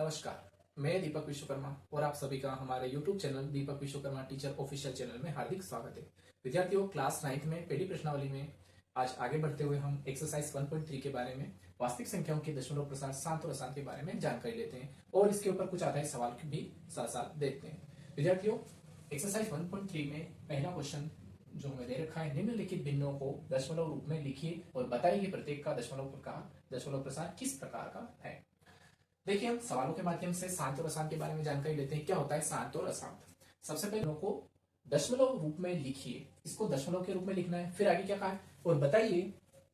नमस्कार, मैं दीपक विश्वकर्मा और आप सभी का हमारे YouTube चैनल दीपक विश्वकर्मा टीचर ऑफिशियल चैनल में हार्दिक स्वागत है। विद्यार्थियों, क्लास 9th में पहली प्रश्नावली में आज आगे बढ़ते हुए हम एक्सरसाइज 1.3 के बारे में वास्तविक संख्याओं के दशमलव प्रसार शांत और अशांत के बारे में जानकारी लेते हैं और इसके ऊपर कुछ आधारित सवाल भी साथ साथ देखते हैं। विद्यार्थियों, एक्सरसाइज 1.3 में पहला क्वेश्चन जो हमें दे रखा है, निम्नलिखित भिन्नों को दशमलव रूप में लिखिए और बताइए प्रत्येक का दशमलव प्रसार किस प्रकार का है। देखिए, हम सवालों के माध्यम से शांत और अशांत के बारे में जानकारी लेते हैं। क्या होता है शांत और अशांत? सबसे पहले को दशमलव रूप में लिखिए, इसको दशमलव के रूप में लिखना है। फिर आगे क्या कहा है, और बताइए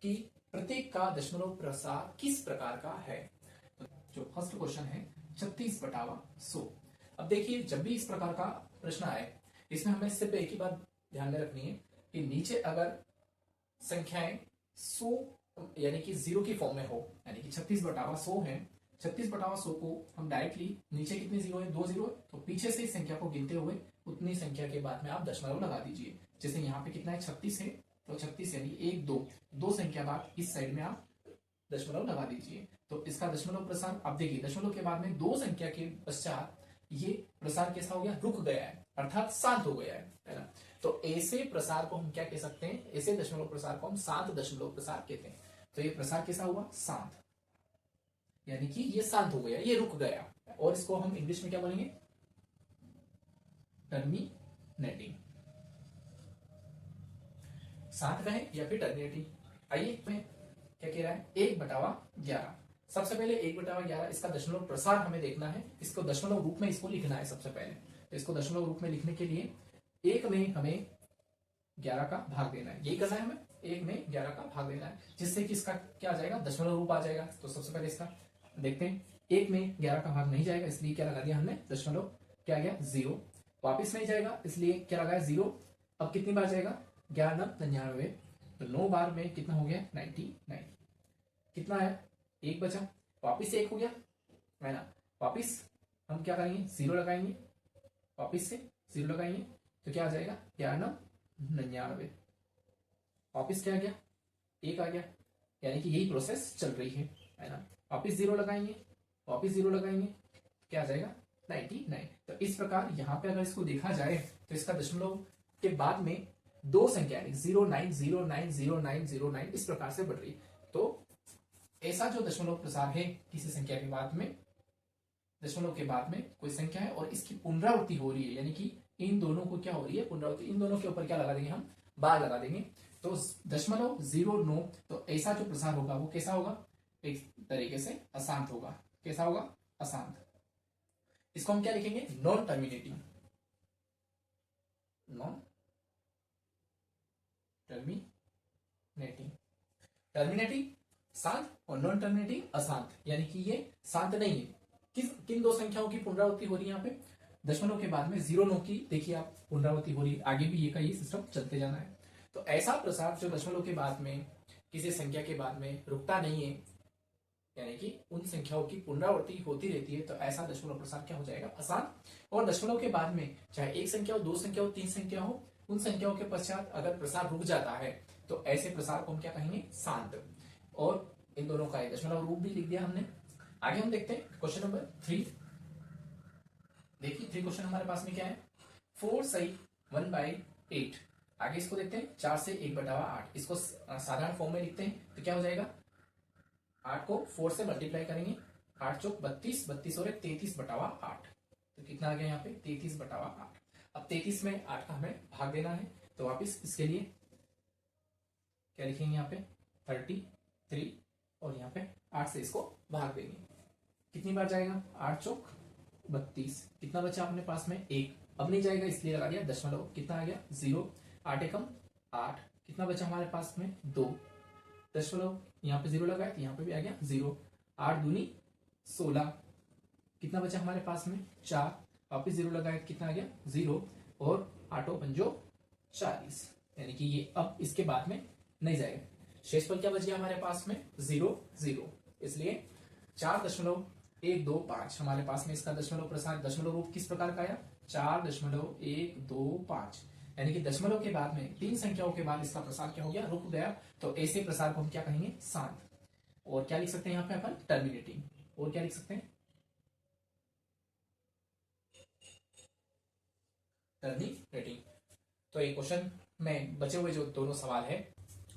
कि प्रत्येक का दशमलव प्रसार किस प्रकार का है। तो जो फर्स्ट क्वेश्चन है 36/100। अब देखिए, जब भी इस प्रकार का प्रश्न आए, इसमें हमें सिर्फ एक ही बात ध्यान में रखनी है कि नीचे अगर संख्याएं 100 यानी कि 0 की फॉर्म में हो, यानी कि 36/100 है, 36/100 को हम डायरेक्टली नीचे कितने जीरो है, 2 जीरो है, तो पीछे से इस संख्या को गिनते हुए उतनी संख्या के बाद में आप दशमलव लगा दीजिए। जैसे यहाँ पे कितना है, 36 है, तो 36 यानी 1 2 संख्या बाद इस साइड में आप दशमलव लगा दीजिए। तो इसका दशमलव प्रसार आप देखिए, दशमलव के बाद में 2 संख्या के पश्चात ये प्रसार कैसा हो गया, रुक गया है, अर्थात शांत हो गया है ना। तो ऐसे प्रसार को हम क्या कह सकते हैं, ऐसे दशमलव प्रसार को हम शांत दशमलव प्रसार कहते हैं। तो ये प्रसार कैसा हुआ, शांत, यानी कि ये शांत हो गया, ये रुक गया। और इसको हम इंग्लिश में क्या बोलेंगे, टर्मिनेटिंग। शांत रहे या फिर टर्मिनेटिंग। आइए मैं क्या कह रहा है, 1/11। सबसे पहले 1/11 इसका दशमलव प्रसार हमें देखना है। इसको दशमलव रूप में इसको लिखना है सबसे पहले। तो इसको दशमलव रूप में लिखने के लिए 1 में हमें 11 का भाग देना है। यही करना है हमें, 1 में 11 का भाग देना है, जिससे कि इसका क्या आ जाएगा, दशमलव रूप आ जाएगा। तो सबसे पहले इसका देखते हैं, 1 में 11 का भाग नहीं जाएगा, इसलिए क्या लगा दिया हमने, दशमलव क्या गया, 0। वापिस नहीं जाएगा, इसलिए क्या लगाया, 0। अब कितनी बार जाएगा, 11 99, तो 9 बार में कितना हो गया, 99। कितना है, 1 बचा, वापिस 1 हो गया है ना। वापिस हम क्या करेंगे, 0 लगाएंगे, वापिस से 0 लगाएंगे, तो क्या आ जाएगा, 11 99। वापिस क्या आ गया, 1 आ गया, यानी कि यही प्रोसेस चल रही है ना। वापिस 0 लगाएंगे, वापिस 0 लगाएंगे, क्या आ जाएगा, 99। तो इस प्रकार यहाँ पे अगर इसको देखा जाए तो इसका दशमलव के बाद में 2 संख्या 09 09 09 09 इस प्रकार से बढ़ रही है। तो ऐसा जो दशमलव प्रसार है, किसी संख्या के बाद में, दशमलव के बाद में कोई संख्या है और इसकी पुनरावृत्ति हो रही है, यानी कि इन दोनों को क्या हो रही है, पुनरावृत्ति। इन दोनों के ऊपर क्या लगा देंगे, हम बार लगा देंगे। तो दशमलव 09, तो ऐसा जो प्रसार होगा वो कैसा होगा, एक तरीके से अशांत होगा। कैसा होगा, अशांत। इसको हम क्या लिखेंगे, non terminating. Non terminating, terminating शांत और नॉन टर्मिनेटिंग अशांत, यानी कि ये शांत नहीं है। किन 2 संख्याओं की पुनरावृत्ति हो रही है यहाँ पे, दशमलव के बाद में 09 की देखिए आप पुनरावृत्ति हो रही है, आगे भी ये का ये सिस्टम चलते जाना है। तो ऐसा प्रसार जो दशमलव के बाद में किसी संख्या के बाद में रुकता नहीं है, यानी कि उन संख्याओं की पुनरावृत्ति होती रहती है, तो ऐसा दशमलव प्रसार क्या हो जाएगा, अशांत। और दशमलव के बाद में चाहे 1 संख्या हो, 2 संख्या हो, 3 संख्या हो, उन संख्याओं के पश्चात अगर प्रसार रुक जाता है तो ऐसे प्रसार को हम क्या कहेंगे, शांत। और इन दोनों का दशमलव रूप भी लिख दिया हमने। आगे हम देखते हैं क्वेश्चन नंबर 3। देखिए 3 क्वेश्चन हमारे पास में क्या है, 4 सही 1/8। आगे इसको देखते हैं, 4 से 1/8। इसको साधारण फॉर्म में लिखते हैं, तो क्या हो जाएगा, 8 को 4 से मल्टीप्लाई करेंगे, 8 चौक 32, 32 और 33/8। तो कितना आ गया यहाँ पे, 33/8। अब 33 में 8 का हमें भाग देना है, तो वापिस इसके लिए क्या लिखेंगे, यहाँ पे 33 और यहाँ पे 8 से इसको भाग देंगे। कितनी बार जाएगा, 8 चौक 32। कितना बचा अपने पास में, 1। अब नहीं जाएगा, इसलिए लगा दिया दशमलव। कितना आ गया, 0। 8 एकम 8। कितना बचा हमारे पास में, 2। दशमलव यहाँ पे 0 लगाया, तो यहाँ पे भी आ गया 0। 8 दूनी 16। कितना बचा हमारे पास में, 4। वापिस 0 लगाया, कितना आ गया, 0। और 8 पंजो 40, यानी कि ये अब इसके बाद में नहीं जाएगा। शेष पर क्या बच गया हमारे पास में, 0 0। इसलिए 4.125 हमारे पास में इसका दशमलव प्रसार, दशमलव रूप किस प्रकार का आया, 4.125, यानी कि दशमलव के बाद में 3 संख्याओं के बाद इसका प्रसार क्या हो गया, रुक गया। तो ऐसे प्रसार को हम क्या कहेंगे, शांत। और क्या लिख सकते हैं यहाँ पे अपन, टर्मिनेटिंग। और क्या लिख सकते हैं, टर्मिनेटिंग। तो ये क्वेश्चन में बचे हुए जो दोनों सवाल है,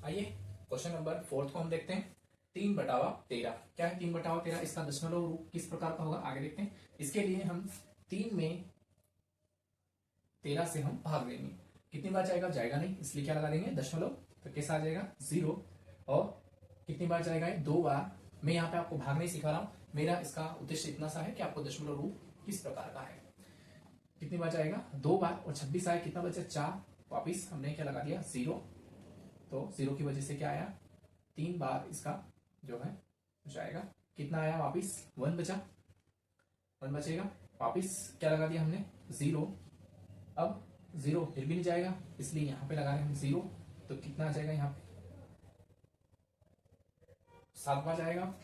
आइए क्वेश्चन नंबर 4 को हम देखते हैं। 3/13 क्या है? 3/13 इसका दशमलव रूप किस प्रकार का होगा, आगे देखते हैं। इसके लिए हम 3 में 13 से हम भाग देंगे। कितनी बार जाएगा? जाएगा नहीं, इसलिए क्या लगा देंगे? दशमलव। तो कैसा आ जाएगा? 0। और कितनी बार जाएगा? 2 बार। मैं यहाँ पे आपको भाग नहीं सिखा रहा हूं, मेरा इसका उद्देश्य इतना सा है कि आपको दशमलव रूप किस प्रकार का है। कितनी बार जाएगा? 2 बार। और 26 आया, कितना बचा? 4। वापिस हमने क्या लगा दिया? 0। तो 0 की वजह से क्या आया? 3 बार इसका जो है जाएगा। कितना आया? वापिस 1 बचा, 1 बचेगा। वापिस क्या लगा दिया हमने? 0। अब 0 फिर भी नहीं जाएगा, इसलिए यहां पे लगा रहे हैं 0। तो कितना आ जाएगा? यहाँ पे 7 बार जाएगा।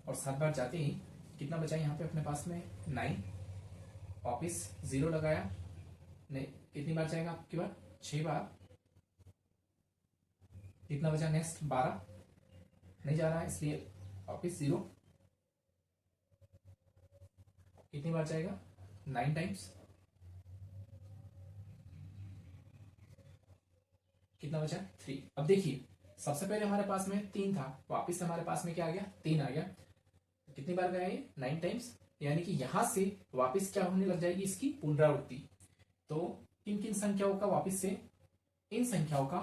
और 7 बार जाते ही कितना बचा यहाँ पे अपने पास में? 9। वापिस 0 लगाया, नहीं कितनी बार जाएगा आपकी बार? 6 बार। कितना बचा नेक्स्ट? 12। नहीं जा रहा है, इसलिए वापिस 0। कितनी बार जाएगा? 9 टाइम्स। कितना बचा? 3। अब देखिए, सबसे पहले हमारे पास में 3 था, वापिस हमारे पास में क्या आ गया? 3 आ गया। कितनी बार गया ये? 9 टाइम्स। यानी कि यहां से वापिस क्या होने लग जाएगी? इसकी पुनरावृत्ति। तो किन किन संख्याओं का वापिस से इन संख्याओं का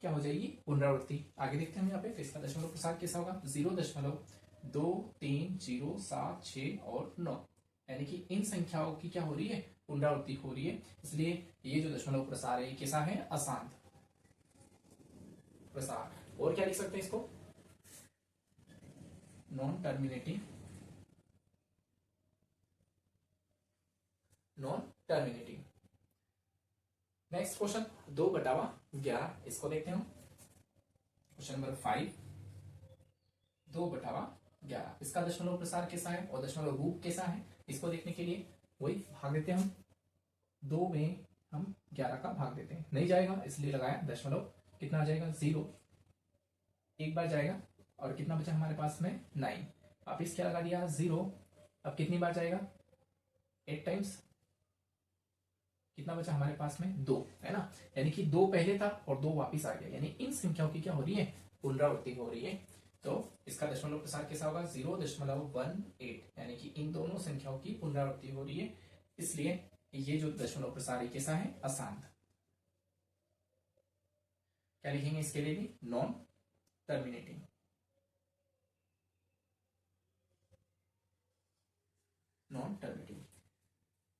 क्या हो जाएगी? पुनरावृत्ति। आगे देखते हैं हम यहाँ पे। इसका दशमलव प्रसार कैसा होगा? 0.230 7 6 और 9। यानी कि इन संख्याओं की क्या हो रही है? पुनरावृत्ति हो रही है। इसलिए ये जो दशमलव प्रसार है, ये कैसा है? अशांत प्रसार। और क्या लिख सकते हैं इसको? Non terminating. Non terminating. Next question 2/11 इसको देखते हैं हम। क्वेश्चन नंबर 5, 2/11 इसका दशमलव प्रसार कैसा है और दशमलव रूप कैसा है, इसको देखने के लिए वही भाग देते हैं हम। 2 में हम 11 का भाग देते हैं, नहीं जाएगा इसलिए लगाया दशमलव। कितना आ जाएगा? 0। एक बार जाएगा। और कितना बचा हमारे पास में? 9। वापिस क्या लगा दिया? 0। अब कितनी बार जाएगा? 8 टाइम्स। कितना बचा हमारे पास में? 2, है ना। यानी कि 2 पहले था और 2 वापिस आ गया, यानी इन संख्याओं की क्या हो रही है? पुनरावृत्ति हो रही है। तो इसका दशमलव प्रसार कैसा होगा? 0.18। यानी कि इन दोनों संख्याओं की पुनरावृत्ति हो रही है, इसलिए ये जो दशमलव प्रसार है कैसा है? अशांत। क्या लिखेंगे इसके लिए भी? Non terminating. Non terminating.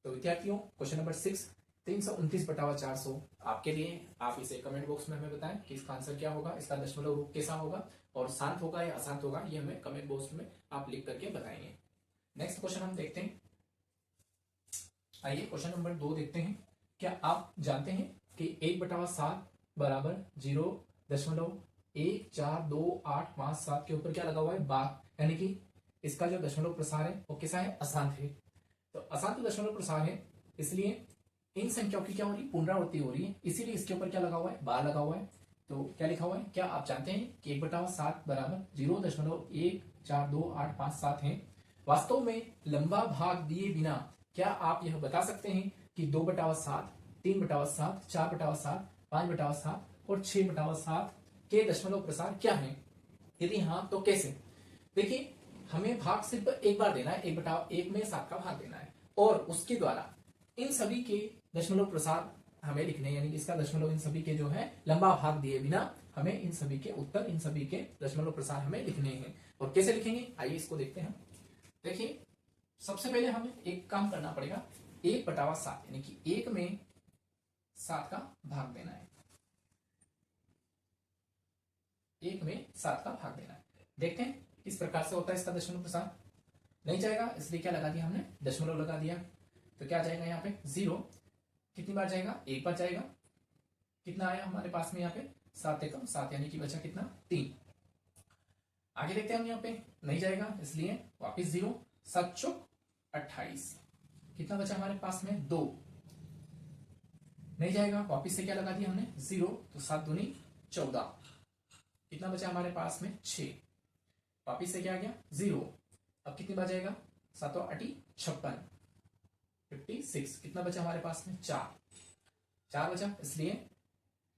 तो विद्यार्थियों, क्वेश्चन नंबर 6, 329/400 आपके लिए। आप इसे कमेंट बॉक्स में हमें बताएं कि इसका आंसर क्या होगा, इसका दशमलव रूप कैसा होगा, और शांत होगा या अशांत होगा, ये हमें कमेंट बॉक्स में आप लिख करके बताएंगे। नेक्स्ट क्वेश्चन हम देखते हैं। आइए क्वेश्चन नंबर 2 देखते हैं। क्या आप जानते हैं कि 1/7 बराबर 0.1428557 के ऊपर क्या लगा हुआ है? बार। यानी कि इसका जो दशमलव प्रसार है वो कैसा है? अशांत है। तो अशांत दशमलव प्रसार है, इसलिए इन संख्याओं की क्या हो रही है? पुनरावृत्ति हो रही है, इसीलिए इसके ऊपर क्या लगा हुआ है? बार लगा हुआ है। तो क्या लिखा हुआ है? क्या आप जानते हैं कि 1/7 बराबर 0.1428557 है? वास्तव में लंबा भाग दिए बिना क्या आप यह बता सकते हैं कि 2/7, 3/7, 4/7, 5/7 और 6/7 के दशमलव प्रसार क्या है? यदि हाँ तो कैसे? देखिए, हमें भाग सिर्फ एक बार देना है, 1/1 में 7 का भाग देना है, और उसके द्वारा इन सभी के दशमलव प्रसार हमें लिखने, यानी कि इसका दशमलव इन सभी के जो है लंबा भाग दिए बिना हमें इन सभी के उत्तर, इन सभी के दशमलव प्रसार हमें लिखने हैं। और कैसे लिखेंगे, आइए इसको देखते हैं। देखिए, सबसे पहले हमें एक काम करना पड़ेगा, 1/7 यानी कि 1 में 7 का भाग देना है। 1 में 7 का भाग देना है। देखते हैं किस प्रकार से होता है इसका दशमलव प्रसार। नहीं जाएगा, इसलिए क्या लगा दिया हमने? दशमलव लगा दिया। तो क्या जाएगा यहाँ पे? 0। कितनी बार जाएगा? एक बार जाएगा। कितना आया हमारे पास में यहाँ पे? 7 एकम 7, यानी कि बचा कितना? 3। आगे देखते हैं हम यहाँ पे, नहीं जाएगा इसलिए वापिस 0। 7 चौक 28। कितना बचा हमारे पास में? 2। नहीं जाएगा, वापिस से क्या लगा दिया हमने? 0। तो 7 दूनी 14। कितना बचा हमारे पास में? 6। वापिस से क्या आ गया? 0। अब कितनी बार जाएगा? 7 8 56। 56। कितना बचा हमारे पास में? 4। 4 बचा, इसलिए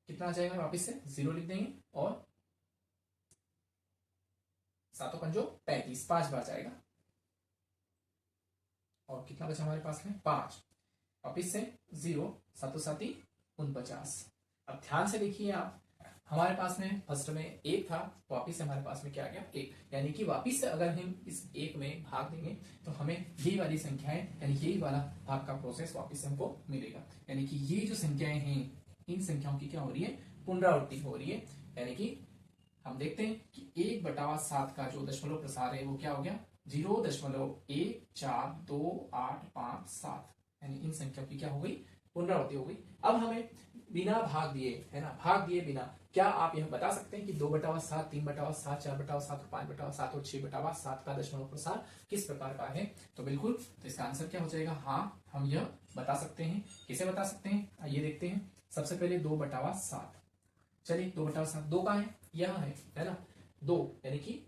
कितना आ जाएगा, वापिस से 0 लिख देंगे और 7 पंजो 35, 5 बार जाएगा और कितना बचा हमारे पास में 5, वापिस से 0, 7 7 49। अब ध्यान से देखिए आप, हमारे पास में फर्स्ट में 1 था, वापिस से हमारे पास में क्या आ गया 1, यानी कि वापिस से अगर हम इस 1 में भाग देंगे तो हमें यही वाली संख्याएं यानी यही वाला भाग का प्रोसेस वापिस से हमको मिलेगा। यानी कि ये जो संख्याएं हैं इन संख्याओं की क्या हो रही है, पुनरावृत्ति हो रही है। यानी कि हम देखते हैं कि 1/7 का जो दशमलव प्रसार है वो क्या हो गया 0.142857, यानी इन संख्याओं की क्या हो गई, पुनरावृत्ति हो गई। अब हमें बिना भाग दिए, है ना, भाग दिए बिना, क्या आप यह बता सकते हैं कि 2/7, 3/7, 4/7 और 5/7 और 6/7 का दशमलव प्रसार किस प्रकार का है? तो बिल्कुल, तो इसका आंसर क्या हो जाएगा, हाँ हम यह बता सकते हैं। कैसे बता सकते हैं, आइए देखते हैं। सबसे पहले 2/7, चलिए 2/7, 2 कहाँ है, यह है ना 2, यानी कि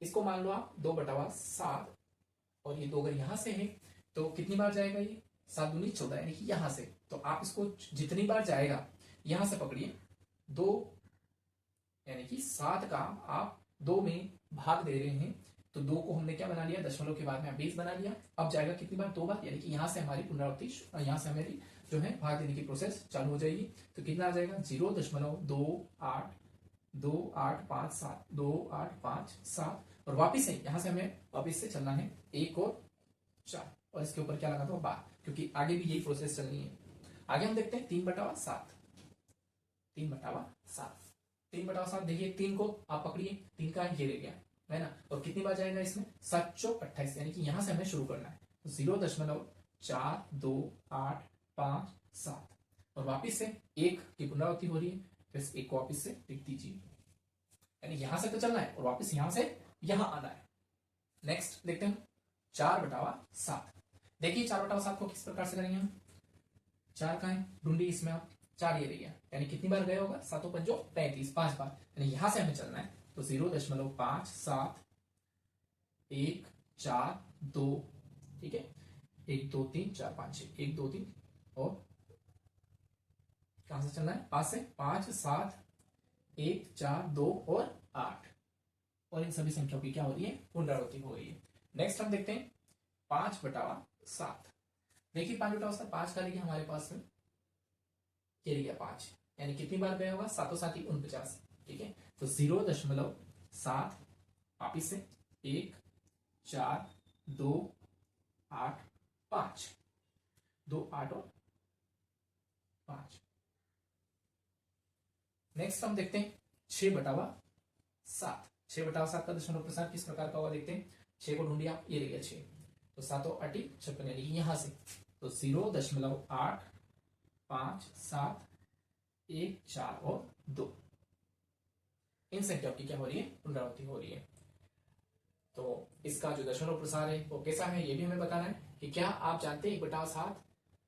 इसको मान लो आप 2/7 और ये 2 अगर यहां से है तो कितनी बार जाएगा, ये 7 दूनी 14, यानी कि यहां से। तो आप इसको जितनी बार जाएगा यहां से पकड़िए 2, यानी कि 7 का आप 2 में भाग दे रहे हैं तो 2 को हमने क्या बना लिया, दशमलव के बाद में 20 बना लिया। अब जाएगा कितनी बार, 2 बार, यानी कि यहां से हमारी पुनरावृत्ति, यहां से हमारी जो है भाग देने की प्रोसेस चालू हो जाएगी। तो कितना आ जाएगा 0.282857, 2857 और वापिस से यहां से हमें वापिस से चलना है 1 और 4 और इसके ऊपर क्या लगा दो 12, क्योंकि आगे भी यही प्रोसेस चलनी है। आगे हम देखते हैं 3/7, 3/7 देखिए, 3 को आप पकड़िए, 3 का ये रह गया, है ना, और कितनी बार जाएगा इसमें 7 चौक 28, यानी कि यहां से हमें शुरू करना है। तो 0.4287 और वापिस से 1 की पुनरावृत्ति हो रही है, तो इस 1 को वापिस से लिख दीजिए, यानी यहां से तो चलना है और वापिस यहां से यहां आना है। नेक्स्ट देखते हैं 4/7, देखिए 4/7 को किस प्रकार से करेंगे हम, 4 का है, ढूंढिए इसमें आप, 4 ये रह गया, यानी कितनी बार गया होगा, 7 पंजो 35, 5 बार, यानी यहां से हमें चलना है। तो 0.5712, ठीक है, 1 2 3 4 5 6, 1 2 3 और कहां से चलना है, 5 से, 5 7 1 4 2 और 8 और इन सभी संख्याओं की क्या हो रही है, पुनरावृत्ति हो रही है। नेक्स्ट हम देखते हैं 5/7, देखिए 5/7, 5 का लेके हमारे पास में ये रह गया 5, यानी कितनी बार गया होगा, 7 7 49, ठीक है। तो 0.7 वापिस से 1 4 2 8 5, 2 8 और 5। नेक्स्ट हम देखते हैं 6/7, 6/7 का दशमलव प्रसार किस प्रकार का होगा देखते हैं। 6 को ढूंढिए आप, ये रह गया 6, तो 7 और 8 56, यानी यहां से तो 0.857 और 2, इन संख्याओं की क्या हो रही है, पुनरावृत्ति हो रही है। तो इसका जो दशमलव प्रसार है वो कैसा है, ये भी हमें बताना है कि क्या आप जानते हैं 1/7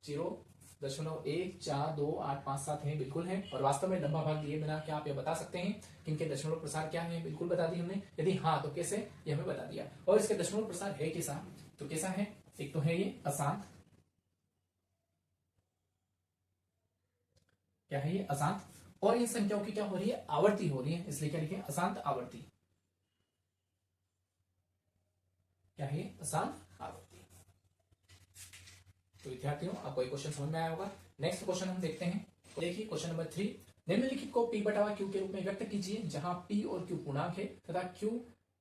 0.142857 है, बिल्कुल है। और वास्तव में लंबा भाग दिए बिना क्या आप ये बता सकते हैं कि इनके दशमलव प्रसार क्या है, बिल्कुल बता दी हमने, यदि हाँ तो कैसे, ये हमें बता दिया। और इसके दशमलव प्रसार है कैसा, तो कैसा है, एक तो है ये अशांत, क्या है ये अशांत, और इन संख्याओं की क्या हो रही है, आवर्ती हो रही है, इसलिए क्या लिखे, अशांत आवर्ती, क्या है अशांत आवर्ती। तो विद्यार्थियों आपको एक क्वेश्चन समझ में आया होगा। नेक्स्ट क्वेश्चन हम देखते हैं, देखिए क्वेश्चन नंबर 3, निम्नलिखित को p/q के रूप में व्यक्त कीजिए जहां p और q पूर्णांक है तथा q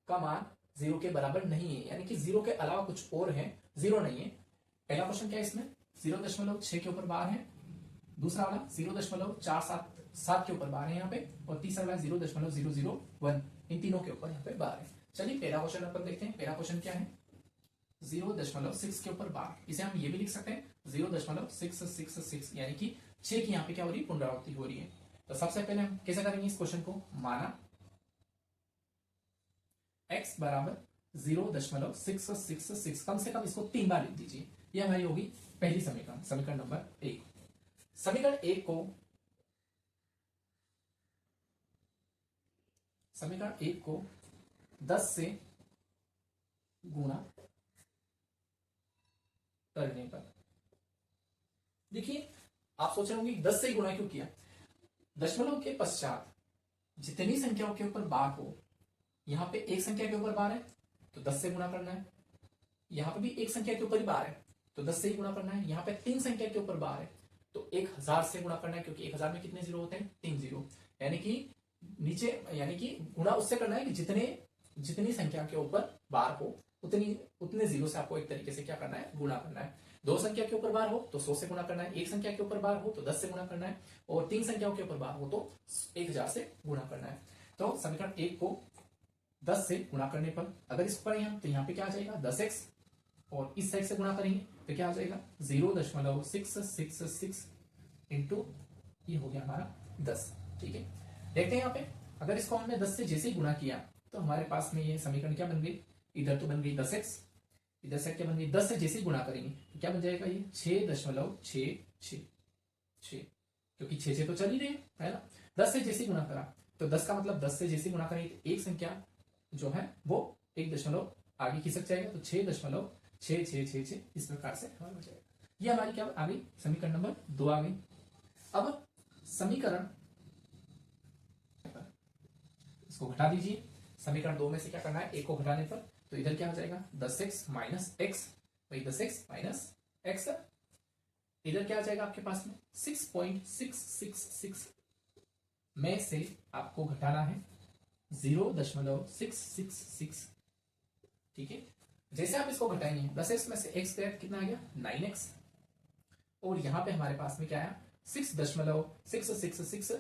का मान 0 के बराबर नहीं है, यानी कि 0 के अलावा कुछ और है, 0 नहीं है। पहला क्वेश्चन क्या है, इसमें 0.6 के ऊपर बार है, दूसरा वाला 0.477 के ऊपर बार है यहाँ पे, और तीसरा वाला 0.001, इन तीनों के ऊपर यहाँ पे बार है। चलिए पहला क्वेश्चन अपन देखते हैं। पहला क्वेश्चन क्या है, 0.6 के ऊपर बार, इसे हम ये भी लिख सकते हैं 0.666, यानी कि 6 की यहाँ पे क्या हो रही है, पुनरावृत्ति हो रही है। तो सबसे पहले हम कैसे करेंगे इस क्वेश्चन को, माना x बराबर 0.666, कम से कम इसको 3 बार लिख दीजिए, ये हमारी होगी पहली समीकरण, समीकरण नंबर 1। समीकरण 1 को 10 से गुणा करने पर, देखिए आप सोच रहे होंगे 10 से गुणा क्यों किया। दशमलव के पश्चात जितनी संख्याओं के ऊपर बार हो, यहाँ पे एक संख्या के ऊपर बार है तो 10 से गुणा करना है, यहाँ पे भी एक संख्या के ऊपर ही बार है तो 10 से ही गुणा करना है, यहाँ पे 3 संख्या के ऊपर बार है तो 1000 से गुणा करना है, क्योंकि 1000 में कितने जीरो होते हैं, 3 जीरो। यानी कि नीचे यानी कि गुणा उससे करना है कि जितनी संख्या के ऊपर बार हो उतने जीरो से आपको एक तरीके से क्या करना है, गुणा करना है। 2 संख्या के ऊपर बार हो तो 100 से गुणा करना है, एक संख्या के ऊपर बार हो तो 10 से गुणा करना है, और 3 संख्याओं के ऊपर बार हो तो 1000 से गुणा करना है। तो समीकरण 1 को 10 से गुणा करने पर अगर इसको करें हम तो यहाँ पे क्या आ जाएगा 10x, और इस साइड से गुणा करेंगे तो क्या आ जाएगा 0.666 इंटू ये हो गया हमारा 10। ठीक है, देखते हैं यहाँ पे अगर इसको हमने 10 से जैसे ही गुणा किया तो हमारे पास में ये समीकरण क्या बन गई, इधर तो बन गई 10x, इधर से क्या बन गई 10 से जैसे ही गुणा करेंगे तो क्या बन जाएगा ये 6.66, क्योंकि 6 तो चल ही रहे है ना। 10 से जैसे ही गुणा करा तो 10 का मतलब 10 से जैसे ही गुणा करेंगे तो एक संख्या जो है वो 1 दशमलव आगे खिसक जाएगा तो 6.6666 इस प्रकार से हमारा हो जाएगा। ये हमारी क्या आ गई, समीकरण नंबर 2 आ गई। अब समीकरण इसको घटा दीजिए, समीकरण 2 में से क्या करना है, एक को घटाने पर तो इधर क्या हो जाएगा 10x माइनस एक्स, वही 10x माइनस एक्स, इधर क्या आ जाएगा आपके पास में 6.666 में से आपको घटाना है 0.666। ठीक है, जैसे आप इसको घटाएंगे 10x में से x स्क्वायर कितना आ गया 9x, और यहां पे हमारे पास में क्या आया 6.666,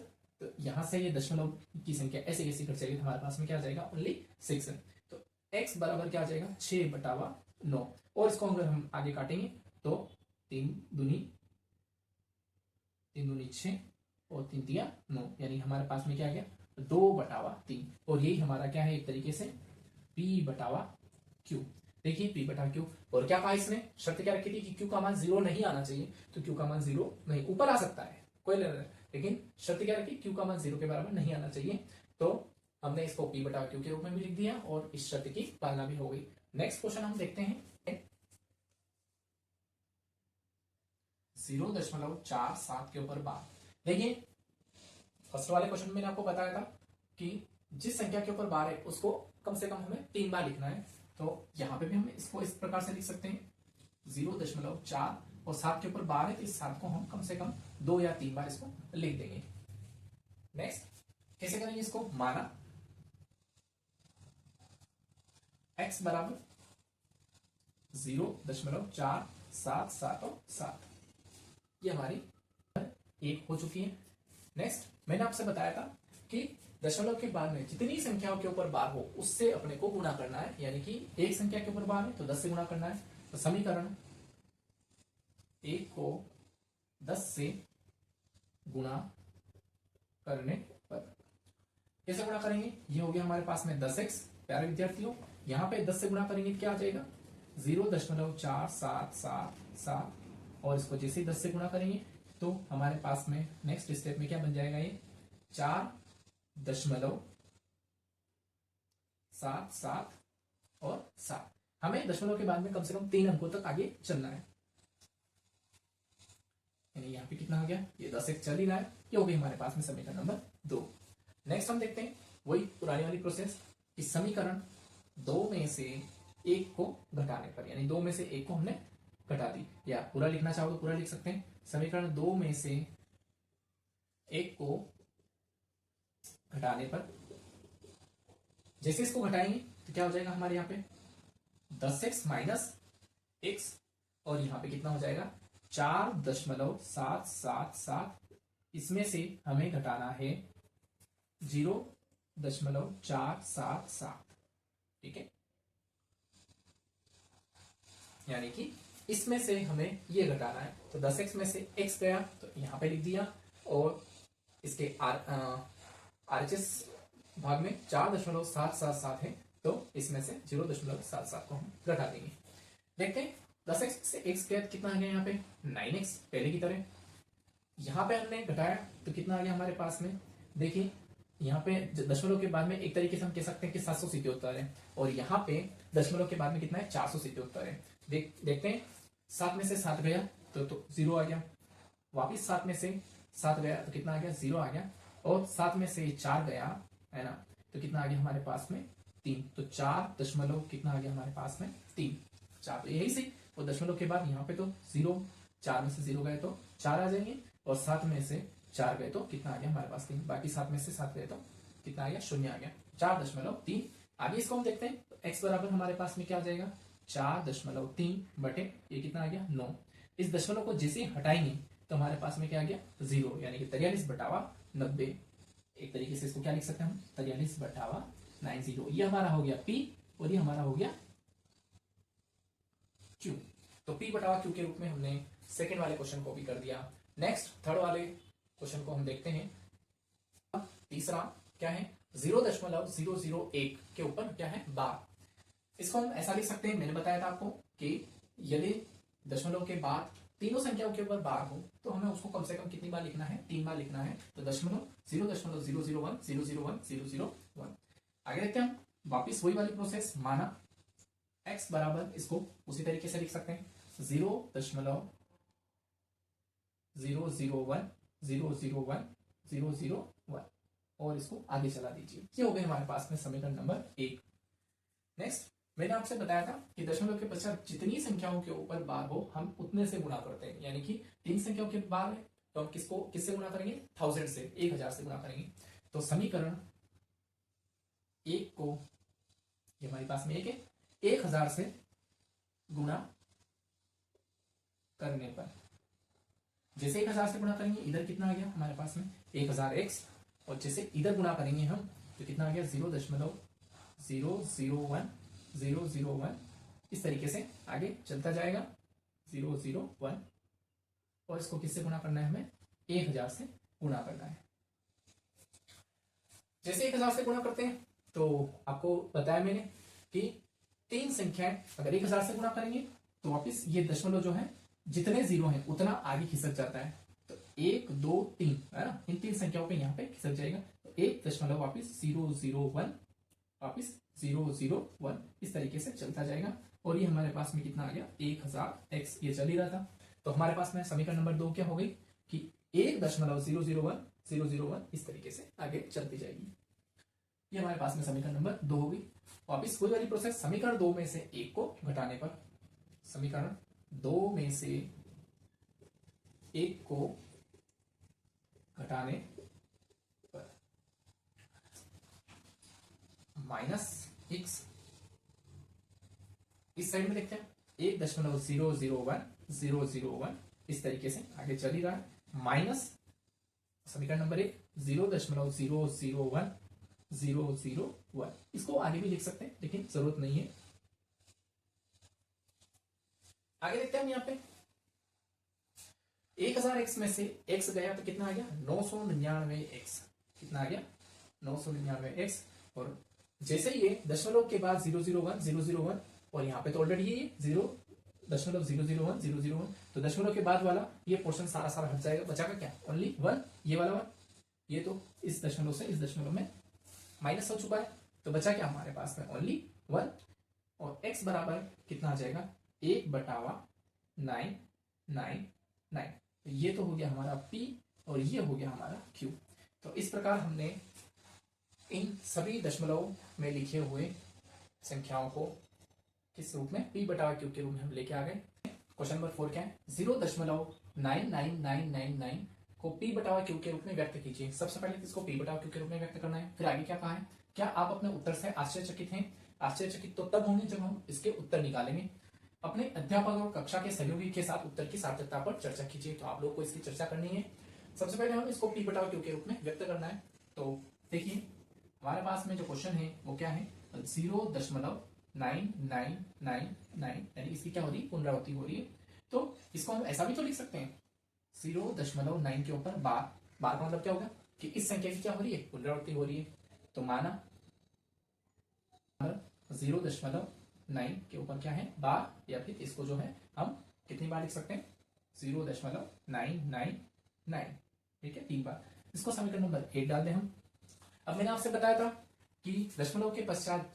तो यहां से ये दशमलव की संख्या ऐसे कैसे घट जाएगी, हमारे पास में क्या आ जाएगा ओनली 6। तो x बराबर क्या आ जाएगा 6/9, और इसको अगर हम आगे काटेंगे तो 3 दूनी 6 और 3 तिया 9, यानी हमारे पास में क्या आ गया 2/3, और यही हमारा क्या है एक तरीके से P/Q। देखिए P/Q, और क्या कहा इसने, शर्त क्या रखी थी कि Q का मान 0 नहीं आना चाहिए, तो Q का मान 0 नहीं, ऊपर आ सकता है कोई लेकिन शर्त क्या रखी Q का मान 0 के बराबर नहीं आना चाहिए, तो हमने इसको P/Q के रूप में भी लिख दिया और इस शर्त की पालना भी हो गई। नेक्स्ट क्वेश्चन हम देखते हैं 0.47 के ऊपर बार। देखिए फर्स्ट वाले क्वेश्चन में मैंने आपको बताया था कि जिस संख्या के ऊपर बार है उसको कम से कम हमें 3 बार लिखना है, तो यहाँ पे भी हम इसको इस प्रकार से लिख सकते हैं 0.4, और 7 के ऊपर बार है तो इस 7 को हम कम से कम 2 या 3 बार इसको लिख देंगे। नेक्स्ट कैसे करेंगे इसको, माना x बराबर 0.477 ये हमारी एक हो चुकी है। नेक्स्ट मैंने आपसे बताया था कि दशमलव के बाद में जितनी संख्याओं के ऊपर बार हो उससे अपने को गुणा करना है, यानी कि एक संख्या के ऊपर बार है तो 10 से गुणा करना है, तो समीकरण 1 को 10 से गुणा करने पर कैसे गुणा करेंगे, ये हो गया हमारे पास में 10x। प्यारे विद्यार्थियों यहाँ पे 10 से गुणा करेंगे क्या आ जाएगा 0.4777, और इसको जैसे ही 10 से गुणा करेंगे तो हमारे पास में नेक्स्ट स्टेप में क्या बन जाएगा, ये 4.77 और 7। हमें दशमलव के बाद में कम से कम 3 अंकों तक आगे चलना है, यानी यहाँ पे कितना हो गया, ये 10x चल ही रहा है, ये हो गई हमारे पास में समीकरण नंबर 2। नेक्स्ट हम देखते हैं वही पुरानी वाली प्रोसेस कि समीकरण 2 में से 1 को घटाने पर, यानी 2 में से 1 को हमने घटा दी, या पूरा लिखना चाहो तो पूरा लिख सकते हैं। समीकरण 2 में से 1 को घटाने पर जैसे इसको घटाएंगे तो क्या हो जाएगा हमारे यहाँ पे 10x माइनस x, और यहाँ पे कितना हो जाएगा 4.777, इसमें से हमें घटाना है 0.477। ठीक है, यानी कि इसमें से हमें ये घटाना है, तो 10x में से x गया तो यहाँ पे लिख दिया, और इसके RHS भाग में 4.777 है तो इसमें से 0.77 को हम घटा देंगे। देखते हैं 10x से x गया कितना आ गया, यहाँ पे 9x पहले की तरह, यहाँ पे हमने घटाया तो कितना आ गया हमारे पास में, देखिए यहाँ पे दशमलव के बाद में एक तरीके से हम कह सकते हैं कि 777 है, और यहाँ पे दशमलव के बाद में कितना है 477 है। देखते हैं 7 में से 7 गया तो 0 आ गया, वापिस 7 में से 7 गया तो कितना आ गया, 0 आ गया। और 7 में से 4 गया है ना, तो कितना आ गया हमारे पास में, 3। तो 4 दशमलव कितना आ गया हमारे पास में, 3। 4 तो यही से, और दशमलव के बाद यहाँ पे तो 0, 4 में से 0 गए तो 4 आ जाएंगे, और 7 में से 4 गए तो कितना आ गया हमारे पास 3। बाकी 7 में से 7 गए तो कितना आ गया, 0 आ गया। 4.3। आगे इसको हम देखते हैं, तो x बराबर हमारे पास में क्या आ जाएगा, 4.3 बटे ये कितना आ गया, 9। इस दशमलव को जैसे हटाएंगे तो हमारे पास में क्या आ गया, 0, यानी कि 43/90। एक तरीके से इसको क्या लिख सकते हैं हम, 43/90। ये हमारा हो गया p और ये हमारा हो गया q। तो p/q के रूप में हमने सेकंड वाले क्वेश्चन को भी कर दिया। नेक्स्ट थर्ड वाले क्वेश्चन को हम देखते हैं। तीसरा क्या है, 0.001 के ऊपर क्या है, बार। इसको हम ऐसा लिख सकते हैं, मैंने बताया था आपको कि यदि दशमलव के बाद तीनों संख्याओं के ऊपर बार हो तो हमें उसको कम से कम कितनी बार लिखना है, 3 बार लिखना है। तो दशमलव 0.001 001 001। आगे देखते हैं हम, वापिस वही वाली प्रोसेस, माना x बराबर, इसको उसी तरीके से लिख सकते हैं 0.001 001 001 और इसको आगे चला दीजिए। ये हो गए हमारे पास में समीकरण नंबर 1। नेक्स्ट, मैंने आपसे बताया था कि दशमलव के पश्चात जितनी संख्याओं के ऊपर बार हो हम उतने से गुणा करते हैं, यानी कि 3 संख्याओं के बार है तो हम किसको किससे गुणा करेंगे, 1000 से, 1000 से गुणा करेंगे। तो समीकरण 1 को, ये हमारे पास में 1 है, 1000 से गुणा करने पर, जैसे 1000 से गुणा करेंगे इधर कितना आ गया हमारे पास में 1000x, और जैसे इधर गुणा करेंगे हम तो कितना आ गया 0.001 001। इस तरीके से आगे चलता जाएगा 001, और इसको किससे गुणा करना है, हमें 1000 से गुणा करना है। जैसे 1000 से गुणा करते हैं तो आपको बताया मैंने कि 3 संख्याएं अगर 1000 से गुणा करेंगे तो वापिस ये दशमलव जो है जितने 0 हैं उतना आगे खिसक जाता है। तो 1 2 3 है ना, इन 3 संख्याओं पे यहाँ पे खिसक जाएगा। तो 1 दशमलव वापिस 001 वापिस 001 इस तरीके से चलता जाएगा। और ये हमारे पास में कितना आ गया 1000x, ये चल ही रहा था। तो हमारे पास में समीकरण नंबर 2 क्या हो गई कि 1.001 001 इस तरीके से आगे चलती जाएगी। ये हमारे पास में समीकरण नंबर 2 हो गई। वापिस कोई वाली प्रोसेस, समीकरण 2 में से 1 को घटाने पर, समीकरण 2 में से 1 को घटाने पर -x, इस साइड में देखते हैं 1.001 001 इस तरीके से आगे चल ही रहा है, माइनस समीकरण नंबर 1 0.001 001। इसको आगे भी लिख सकते हैं लेकिन जरूरत नहीं है। आगे देखते हैं हम यहाँ पे 1000x में से x गया तो कितना आ गया 999x, कितना आ गया 999x। और जैसे ये दशमलव के बाद 001 001, और यहाँ पे तो ऑलरेडी ये 0.001 001, तो दशमलव के बाद वाला ये पोर्शन सारा सारा हट जाएगा, बचाएगा क्या, ओनली 1, ये वाला 1, ये तो इस दशमलव से इस दशमलव में माइनस हो चुका है, तो बचा क्या हमारे पास में ओनली 1। और x बराबर कितना आ जाएगा 1/999। तो ये तो हो गया हमारा p और ये हो गया हमारा q। तो इस प्रकार हमने इन सभी दशमलव में लिखे हुए संख्याओं को किस रूप में p/q के रूप में हम लेके आ गए। क्वेश्चन नंबर 4 क्या है, 0.99999 को p/q के रूप में व्यक्त कीजिए। सबसे पहले इसको p/q के रूप में व्यक्त करना है, फिर आगे क्या कहा है, क्या आप अपने उत्तर से आश्चर्यचकित हैं? आश्चर्यचकित तो तब होंगे जब हम इसके उत्तर निकालेंगे। अपने अध्यापक और कक्षा के सहयोगी के साथ उत्तर की सार्थकता पर चर्चा कीजिए। तो आप लोग को इसकी चर्चा करनी है। सबसे पहले हम इसको p/q के रूप में व्यक्त करना है। तो देखिए हमारे पास में जो क्वेश्चन है वो क्या है, 0.9999, यानी इसकी क्या हो रही है, पुनरावृत्ति हो रही है। तो इसको हम ऐसा भी तो लिख सकते हैं 0.9 के ऊपर बार। बार का मतलब क्या होगा कि इस संख्या की क्या हो रही है, पुनरावृत्ति हो रही है। तो माना 0.9 के ऊपर क्या है बार, या फिर इसको जो है हम कितनी बार लिख सकते हैं 0.999, ठीक है, 3 बार। इसको समीकरण नंबर 8 डाल दें हम। अब मैंने आपसे बताया था कि दशमलव के पश्चात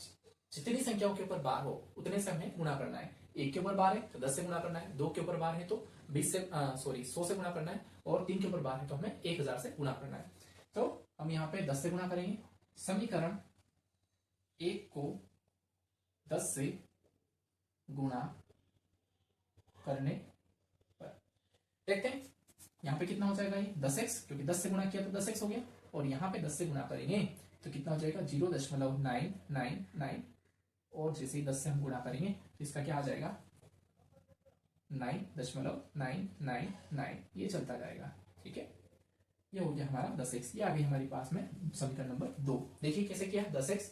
जितनी संख्याओं के ऊपर बार हो उतने से हमें गुणा करना है। 1 के ऊपर बार है तो 10 से गुणा करना है, 2 के ऊपर बार है तो 100 से गुणा करना है, और 3 के ऊपर बार है तो हमें 1000 से गुणा करना है। तो हम यहाँ पे 10 से गुणा करेंगे। समीकरण 1 को 10 से गुणा करने पर देखते हैं यहाँ पे कितना हो जाएगा। ये 10x, क्योंकि 10 से गुणा किया तो 10x हो गया, और यहाँ पे 10 से गुणा करेंगे तो कितना हो जाएगा 0.999, और जैसे ही 10 से हम गुणा करेंगे तो इसका क्या आ जाएगा 9.999, ये चलता जाएगा। ठीक है, ये हो गया हमारा 10x। ये आ गई हमारे पास में समीकरण नंबर 2। देखिए कैसे किया, 10x,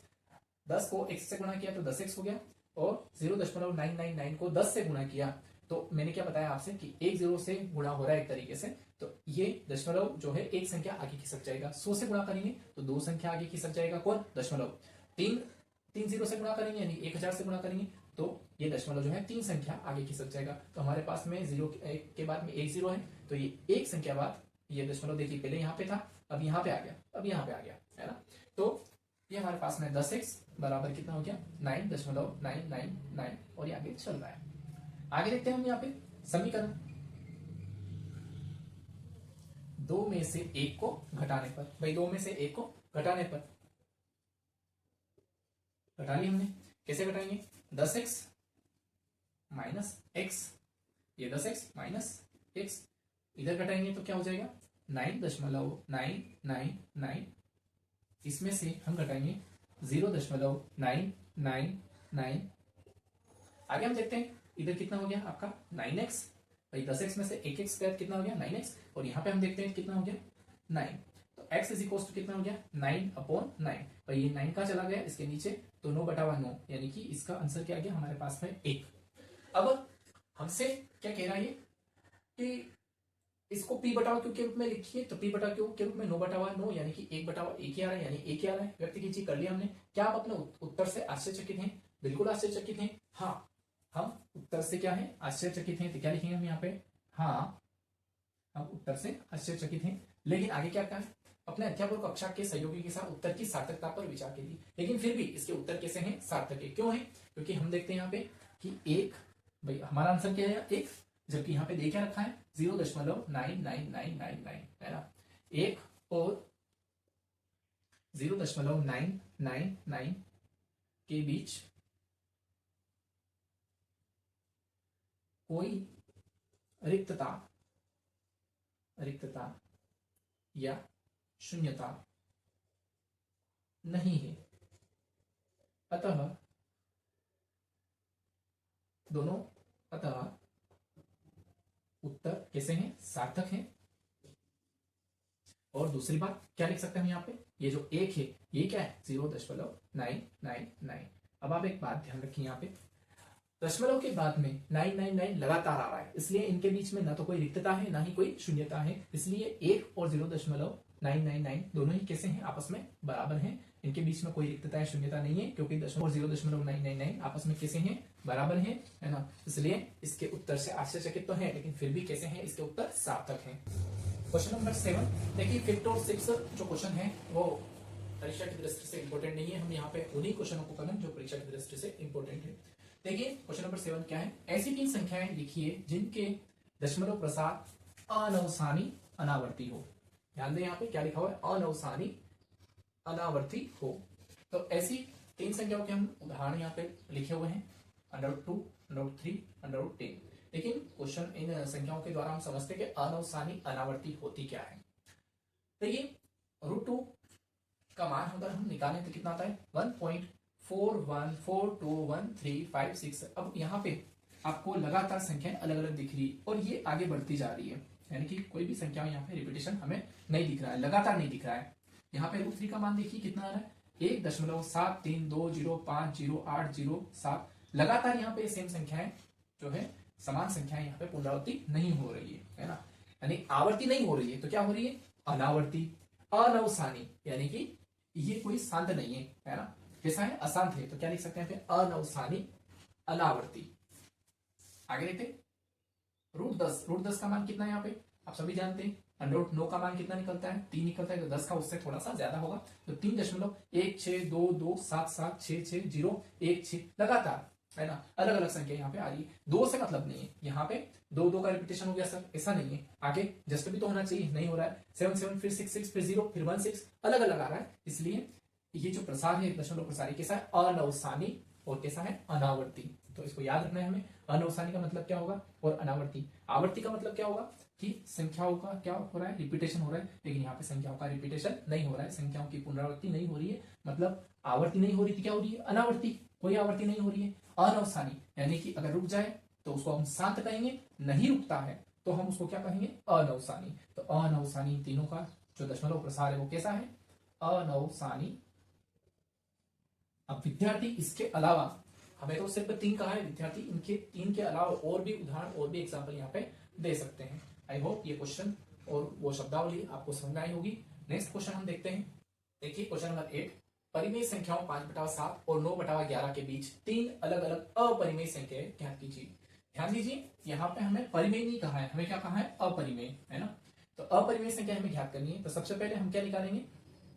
10 को x से गुणा किया तो 10x हो गया, और 0.999 को 10 से गुणा किया तो मैंने क्या बताया आपसे कि 1 0 से गुणा हो रहा है एक तरीके से, तो ये दशमलव जो है एक संख्या आगे खिसक जाएगा। 100 से गुणा करेंगे तो 2 संख्या आगे खिसक जाएगा, कौन, दशमलव। 3 0 से गुणा करेंगे यानी 1000 से गुणा करेंगे तो ये दशमलव जो है 3 संख्या आगे खिसक जाएगा। तो हमारे पास में 0 के बाद में 1 0 है, तो ये एक संख्या बाद ये दशमलव देखिए पहले यहाँ पे था, अब यहाँ पे आ गया, अब यहाँ पे आ गया, है ना। तो ये हमारे पास में 10x बराबर कितना हो गया 9.999, और ये आगे चल रहा है। आगे देखते हैं हम यहाँ पे समीकरण 2 में से 1 को घटाने पर। भाई 2 में से 1 को घटाने पर घटा ली हमने, कैसे घटाएंगे 10x माइनस x, ये 10x माइनस x इधर घटाएंगे तो क्या हो जाएगा 9.999, इसमें से हम घटाएंगे 0.999। आगे हम देखते हैं इधर कितना हो गया आपका 9x, भाई 10x में से 1x स्क्वायर कितना हो गया 9x, और यहाँ पे हम देखते हैं कितना हो गया 9, तो x इज इक्वल टू कितना हो गया 9/9। भाई ये 9 का चला गया इसके नीचे तो 9/9, यानी कि इसका आंसर क्या आ गया हमारे पास में 1। अब हमसे क्या कह रहा है कि इसको p/q के रूप में लिखिए, तो p/q के रूप में 9/9 यानी कि 1/1 ही आ रहा है, यानी 1 ही आ रहा है। व्यक्त कीजिए, कर लिया हमने। क्या आप अपने उत्तर से आश्चर्यचकित हैं? बिल्कुल आश्चर्यचकित हैं। हाँ, हम उत्तर से क्या है आश्चर्यचकित हैं। तो क्या लिखेंगे हम यहाँ पे, हाँ हम उत्तर से आश्चर्यचकित हैं। लेकिन आगे क्या कहा है, अपने अध्यापक कक्षा के सहयोगी के साथ उत्तर की सार्थकता पर विचार कीजिए। लेकिन फिर भी इसके उत्तर कैसे हैं, सार्थक है। क्यों है, क्योंकि हम देखते हैं यहाँ पे कि 1, भाई हमारा आंसर क्या है 1, जबकि यहाँ पे क्या रखा है 0.99999, है ना। 1 और 0.999 के बीच कोई रिक्तता या शून्यता नहीं है, अतः उत्तर कैसे हैं, सार्थक हैं। और दूसरी बात क्या लिख सकते हैं हम यहाँ पे, ये जो 1 है ये क्या है 0.999। अब आप एक बात ध्यान रखिए, यहाँ पे दशमलव के बाद में 999 लगातार आ रहा है, इसलिए इनके बीच में ना तो कोई रिक्तता है ना ही कोई शून्यता है। इसलिए 1 और 0.999 दोनों ही कैसे हैं, आपस में बराबर हैं। इनके बीच में कोई रिक्तता है शून्यता नहीं है, क्योंकि दशमलव और 0.999 आपस में कैसे हैं, बराबर हैं, है ना। इसलिए इसके उत्तर से आश्चर्यचकित तो है, लेकिन फिर भी कैसे हैं, इसके उत्तर सार्थक हैं। क्वेश्चन नंबर 7 देखिए, 5 और 6 जो क्वेश्चन है वो परीक्षा की दृष्टि से इंपॉर्टेंट नहीं है। हम यहाँ पे उन्हीं क्वेश्चनों को करें जो परीक्षा की दृष्टि से इंपॉर्टेंट है। देखिए क्वेश्चन नंबर 7 क्या है, ऐसी 3 संख्याएं लिखिए जिनके दशमलव प्रसाद अनवसानी अनावर्ती हो। ध्यान दें यहाँ पे क्या लिखा हुआ है, अनवसानी अनावर्ती हो। तो ऐसी 3 संख्याओं के हम उदाहरण यहाँ पे लिखे हुए हैं, √2, √3, √10। लेकिन क्वेश्चन इन संख्याओं के द्वारा हम समझते हैं कि अनवसानी अनावर्ती होती क्या है। देखिए √2 का मान अगर हम निकालें तो कितना आता है 1.41421356। अब यहाँ पे आपको लगातार संख्याएं अलग अलग दिख रही है और ये आगे बढ़ती जा रही है, यानी कि कोई भी संख्या यहाँ पे रिपीटेशन हमें नहीं दिख रहा है, लगातार नहीं दिख रहा है। यहाँ पे √3 का मान देखिए कितना आ रहा है 1.7320508087। लगातार यहाँ पे सेम संख्याएं जो है समान संख्याएं यहाँ पे पुनरावृत्ति नहीं हो रही है ना, यानी आवर्ती नहीं हो रही है। तो क्या हो रही है, अनावर्ती, अनवसानी, यानी कि ये कोई शांत नहीं है ना, कैसा है, अशांत है। तो क्या लिख सकते हैं फिर, अनवसानी अनावर्ती। आगे देखते √10 का मान कितना है यहाँ पे, आप सभी जानते हैं। √9 का मान कितना निकलता है 3 निकलता है, तो 10 का उससे थोड़ा सा ज्यादा होगा, तो 3.1622776601 6 लगातार है ना, अलग अलग संख्या यहाँ पे आ रही है, दो से मतलब नहीं है, यहाँ पे दो दो का रिपीटेशन हो गया सर, ऐसा नहीं है, आगे जस्ट भी तो होना चाहिए, नहीं हो रहा है, 7 7 फिर 6 6 फिर 0 फिर 1 6 अलग अलग आ रहा है, इसलिए ये जो प्रसार है दशमलव प्रसारी कैसा है, अनवसानी और कैसा है, अनावर्ती। तो इसको याद रखना है हमें, अनवसानी का मतलब क्या होगा और अनावर्ती, आवर्ती का मतलब क्या होगा कि संख्याओं का क्या हो रहा है, रिपीटेशन हो रहा है, लेकिन यहाँ पे संख्याओं का रिपीटेशन नहीं हो रहा है, संख्याओं की पुनरावृत्ति नहीं हो रही है, मतलब आवर्ती नहीं हो रही थी, क्या हो रही है, अनावर्ती, कोई आवर्ती नहीं हो रही है, अनवसानी, यानी कि अगर रुक जाए तो उसको हम शांत कहेंगे, नहीं रुकता है तो हम उसको क्या कहेंगे, अनवसानी। तो अनवसानी तीनों का जो दशमलव प्रसार है वो कैसा है, अनवसानी। अब विद्यार्थी इसके अलावा, हमें तो सिर्फ 3 कहा है, विद्यार्थी इनके 3 के अलावा और भी उदाहरण और भी एग्जाम्पल यहाँ पे दे सकते हैं। आई होप ये क्वेश्चन और वो शब्दावली आपको समझ में आई होगी। नेक्स्ट क्वेश्चन हम देखते हैं, देखिए क्वेश्चन नंबर 8, परिमेय संख्याओं 5/7 और 9/11 के बीच 3 अलग अलग अपरिमेय संख्याएं ज्ञात कीजिए। ध्यान दीजिए, यहाँ पे हमें परिमेय नहीं कहा है, हमें क्या कहा है, अपरिमेय, है ना। तो अपरिमेय संख्या हमें ज्ञात करनी है, तो सबसे पहले हम क्या निकालेंगे,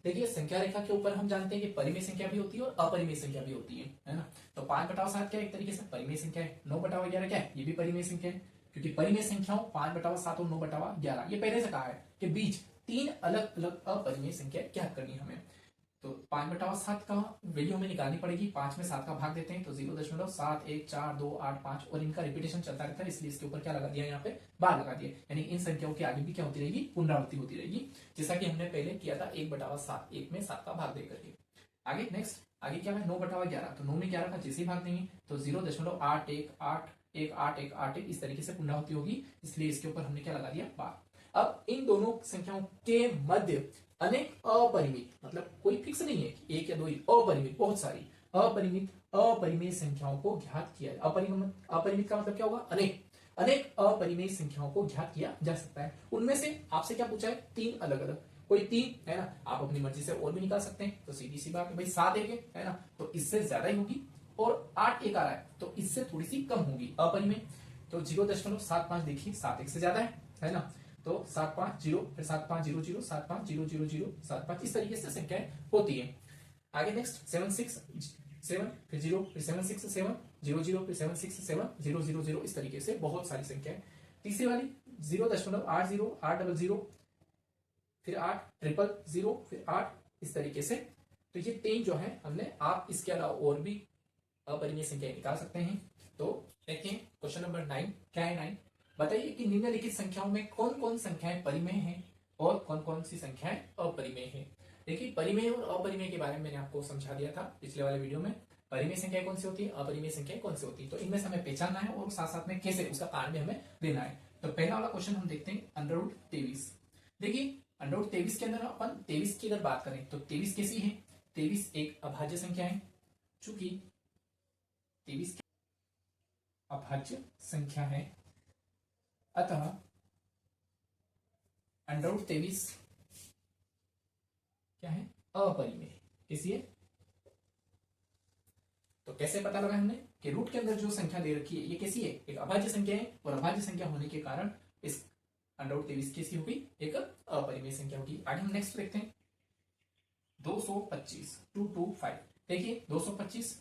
देखिए संख्या रेखा के ऊपर हम जानते हैं कि परिमेय संख्या भी होती है और अपरिमेय संख्या भी होती है ना। तो 5/7 क्या है, एक तरीके से परिमेय संख्या है, 9/11 क्या है, ये भी परिमेय संख्या है, क्योंकि परिमेय संख्याओं 5/7 और 9/11 ये पहले से कहा है कि बीच 3 अलग अलग अपरिमेय संख्या ज्ञात करनी है हमें। तो 5/7 का वैल्यू हमें निकालनी पड़ेगी, 5 में 7 का भाग देते हैं तो 0.71428 और इनका रिपीटेशन चलता रहता है, इसलिए इसके ऊपर क्या लगा दिया, यहाँ पे बार लगा दिया, यानी इन संख्याओं की आगे भी क्या होती रहेगी, पुनरावृत्ति होती रहेगी, जैसा कि हमने पहले किया था 1/7, 1 में 7 का भाग देकर के। आगे नेक्स्ट, आगे क्या है, 9/11, तो 9 में 11 का जैसे ही भाग देंगे तो 0.81818 इस तरीके से पुनरावृत्ति होगी, इसलिए इसके ऊपर हमने क्या लगा दिया, बार। अब इन दोनों संख्याओं के मध्य अनेक अपरिमित, मतलब कोई फिक्स नहीं है कि 1 या 2 ही, अपरिमित बहुत सारी अपरिमेय संख्याओं को ज्ञात किया, अपरिमित का मतलब क्या होगा, अनेक अपरिमेय संख्याओं को ज्ञात किया जा सकता है। उनमें से आपसे क्या पूछा है, 3 अलग अलग, कोई 3 है ना, आप अपनी मर्जी से और भी निकाल सकते हैं, तो सीधी सी बात है भाई 7 1 है ना, तो इससे ज्यादा ही होगी, और 8 1 आ रहा है तो इससे थोड़ी सी कम होगी अपरिमेय। तो 0.75 देखिए 7 1 से ज्यादा है ना, तो 750 फिर 7500 7500 75 इस तरीके से संख्याएं होती है। आगे नेक्स्ट 7 6 7 फिर 0 फिर 7 6 7 0 0 फिर 7 6 7 0 0 0 इस तरीके से बहुत सारी संख्याएं। तीसरी वाली 0.80 800 फिर 8 000 फिर 8 इस तरीके से। तो ये 3 जो है हमने, आप इसके अलावा और भी अपरिमेय संख्याएं निकाल सकते हैं। तो देखिए क्वेश्चन नंबर 9 क्या है, 9 बताइए कि निम्नलिखित संख्याओं में कौन कौन संख्याएं परिमेय हैं और कौन कौन सी संख्याएं अपरिमेय हैं। देखिए परिमेय और अपरिमेय के बारे में मैंने आपको समझा दिया था पिछले वाले वीडियो में, परिमेय संख्याएं कौन सी होती है, अपरिमेय संख्याएं कौन सी होती है, तो इनमें से हमें पहचानना है और साथ साथ में कैसे उसका कारण भी हमें देना है। तो पहला वाला क्वेश्चन हम देखते हैं, √23। देखिए √23 के अंदर अपन 23 की अगर बात करें तो 23 कैसी है, 23 एक अभाज्य संख्या है, चूंकि 23 अभाज्य संख्या है, अतः √23 क्या है, अपरिमेय। कैसी है, तो कैसे पता लगा हमने कि रूट के अंदर जो संख्या दे रखी है ये कैसी है, एक अभाज्य संख्या है, और अभाज्य संख्या होने के कारण इस √23 कैसी होगी, एक अपरिमेय संख्या होगी। आगे हम नेक्स्ट देखते हैं 225 225। देखिए 225,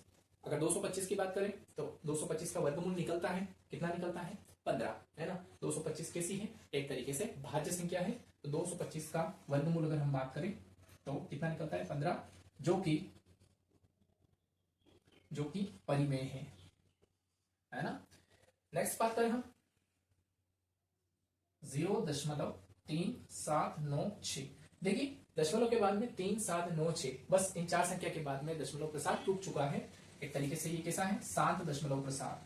अगर 225 की बात करें तो 225 का वर्गमूल निकलता है, कितना निकलता है, 15, है ना। 225 कैसी है, एक तरीके से भाज्य संख्या है, तो 225 का वर्गमूल अगर हम बात करें तो कितना निकलता है, 15, जो कि परिमेय है ना। नेक्स्ट बात करें हम 0.3796। देखिए दशमलव के बाद में 3796, बस इन 4 संख्या के बाद में दशमलव प्रसार टूट चुका है, एक तरीके से ये कैसा है, शांत दशमलव प्रसार,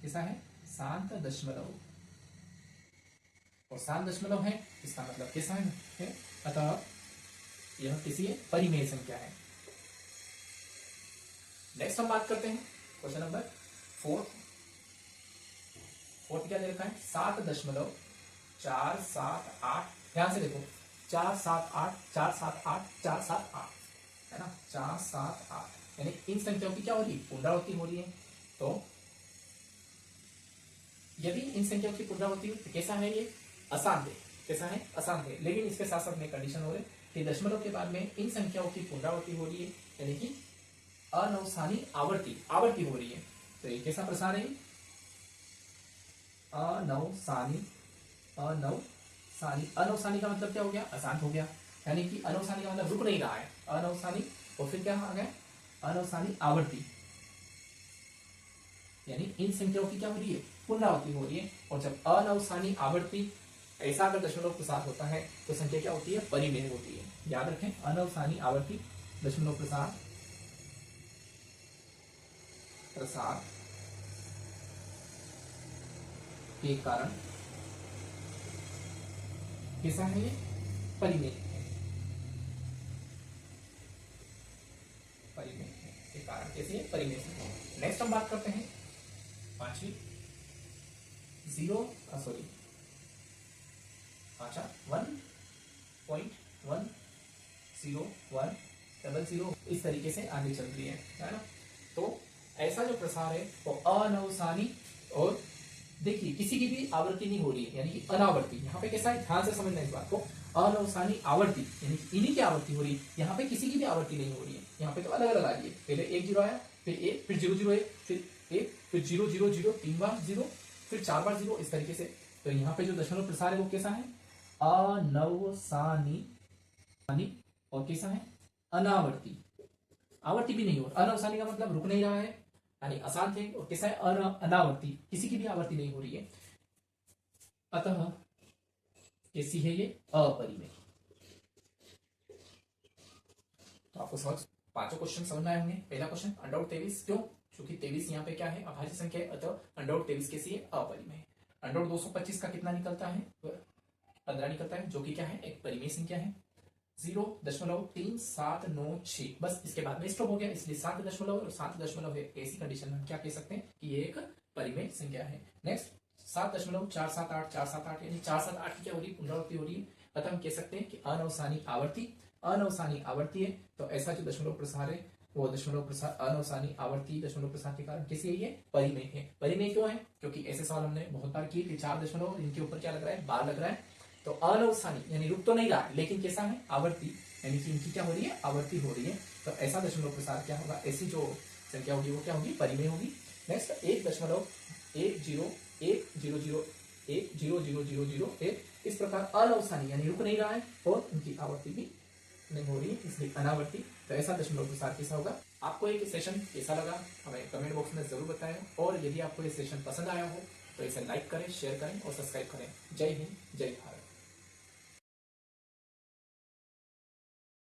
कैसा है, शांत दशमलव, और शांत दशमलव है इसका मतलब कैसा है, अतः यह किसी परिमेय संख्या है। नेक्स्ट हम बात करते हैं क्वेश्चन नंबर 4 क्या दे रखा है, 7.478। ध्यान से देखो 478 478 478 है ना, 478, यानी इन संख्याओं की क्या हो रही है, पुनरावृत्ति हो रही है। तो यदि इन संख्याओं की पुनरावृत्ति तो कैसा है, ये अशांत है, कैसा है, अशांत है, लेकिन इसके साथ साथ में कंडीशन हो रही है कि दशमलव के बाद में इन संख्याओं की पुनरावृत्ति हो रही है, यानी कि अनवसानी आवर्ती हो रही है। तो तो ये कैसा प्रसार है? अनवसानी। अनवसानी, अनवसानी का मतलब क्या हो गया? अशांत हो गया, यानी कि अनवसानी का मतलब रुक नहीं रहा है, अनवसानी। और फिर क्या आ गया? अनवसानी आवर्ती, यानी इन संख्याओं की क्या हो रही है? पुनरावृत्ति हो रही है। और जब अनवसानी आवर्ती ऐसा अगर दशमलव प्रसार होता है तो संख्या क्या होती है? परिमेय होती है। याद रखें, अनवसानी आवर्ती दशमलव प्रसार के कारण कैसा है? ये परिमेय है, परिमेय है के कारण कैसे? परिमेय है। नेक्स्ट हम बात करते हैं पांचवी, अच्छा 1.10100 इस तरीके से आगे चल रही है ना। तो ऐसा जो प्रसार है वो अनवसानी, और देखिए किसी की भी आवृत्ति नहीं हो रही है, यानी कि अनावर्ती। यहाँ पे कैसा है? ध्यान से समझना इस बात को। अनवसानी आवर्ती यानी कि इन्हीं की आवृत्ति हो रही है, यहाँ पे किसी की भी आवृत्ति नहीं हो रही है। यहाँ पे तो अलग अलग आ रही है, पहले 1 0 आया, फिर 1, फिर 0 0 1, फिर 1, फिर 0 0 0, 3 बार 0, फिर 4 बार 0, इस तरीके से। तो यहाँ पे जो दशमलव प्रसार है वो कैसा है? अनवसानी, और कैसा है? अनावर्ती। आवर्ती भी नहीं हो, अनवसानी का मतलब रुक नहीं रहा है, यानी अशांत है। और कैसा है? अनावर्ती, किसी की भी आवर्ती नहीं हो रही है, अतः कैसी है? ये अपरिमेय। तो आपको समझ पांचों क्वेश्चन समझ में आए होंगे। पहला क्वेश्चन √23 क्यों? क्योंकि 23 यहाँ पे क्या है? अभाज्य संख्या है, अतः √23 कैसी है? अपरिमेय। √225 का कितना निकलता है? 15 निकलता है, जो कि क्या है? एक परिमेय संख्या है। 0.3796, बस इसके बाद में स्टॉप हो गया, इसलिए 7 दशमलव और 7 दशमलव है, ऐसी कंडीशन में हम क्या कह सकते हैं कि ये एक परिमेय संख्या है। नेक्स्ट 7.478 यानी 478 की क्या हो रही है? पुनरावृत्ति हो रही है, अतः हम कह सकते हैं कि अनवसानी आवर्ती, अनवसानी आवर्ती है। तो ऐसा जो दशमलव प्रसार है वो दशमलव प्रसार अनवसानी आवर्ती दशमलव प्रसार के कारण किसी है? ये परिमेय है। परिमेय क्यों है? क्योंकि ऐसे सवाल हमने बहुत बार किए कि 4 दशमलव इनके ऊपर क्या लग रहा है? बार लग रहा है। तो अनवसानी यानी रुक तो नहीं रहा है, लेकिन कैसा है? आवर्ती, यानी कि इनकी क्या हो रही है? आवर्ती हो रही है। तो ऐसा दशमलव प्रसार क्या होगा? ऐसी जो संख्या होगी वो क्या होगी? परिमेय होगी। नेक्स्ट 1.1000100001 इस प्रकार अनवसानी यानी रुक नहीं रहा है और उनकी आवर्ती भी नहीं हो रही है, इसलिए अनावर्ती। तो ऐसा दशमलव प्रसार कैसा होगा? आपको एक सेशन कैसा लगा हमें कमेंट बॉक्स में जरूर बताएं, और यदि आपको ये सेशन पसंद आया हो तो इसे लाइक करें, शेयर करें और सब्सक्राइब करें। जय हिंद, जय भारत।